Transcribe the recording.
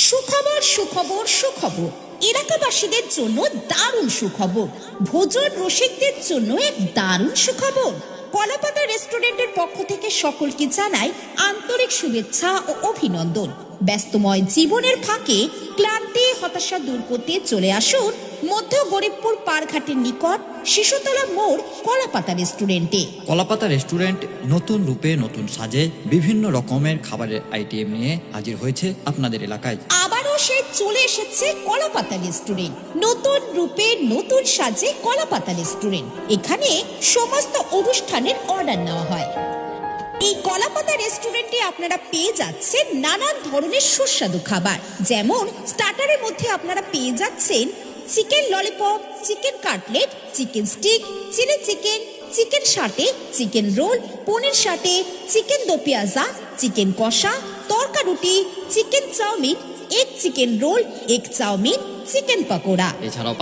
সুখবর সুখবর সুখবর, এলাকাবাসীদের জন্য দারুণ সুখবর, ভোজন রসিকদের জন্য এক দারুণ সুখবর। কলাপাতা রেস্টুরেন্টের পক্ষ থেকে সকলকে জানাই আন্তরিক শুভেচ্ছা ও অভিনন্দন। ব্যস্তময় জীবনের ফাঁকে ক্লান্তি হতাশা দূর করতে চলে আসুন মধ্য গরিবপুর পারঘাটের নিকট শিশুতলা মোড় কলাপাতা রেস্টুরেন্টে। কলাপাতা রেস্টুরেন্ট নতুন রূপে নতুন সাজে বিভিন্ন রকমের খাবারের আইটেম নিয়ে হাজির হয়েছে আপনাদের এলাকায়। আবারও সে চলে এসেছে কলাপাতা রেস্টুরেন্ট, নতুন রূপে নতুন সাজে কলাপাতা রেস্টুরেন্ট। এখানে সমস্ত অনুষ্ঠানের অর্ডার নেওয়া হয়। এই কলাপাতা রেস্টুরেন্টে আপনারা পেয়ে যাচ্ছেন নানান ধরনের সুস্বাদু খাবার, যেমন স্টার্টারের মধ্যে আপনারা পেয়ে যাচ্ছেন chicken lollipop, chicken cutlet, chicken stick, chilli chicken, chicken satay, chicken roll, paneer satay, chicken do pyaza, chicken kosha, tadka রুটি, chicken chowmein, egg chicken roll, egg chowmein, chicken pakora. এছাড়াও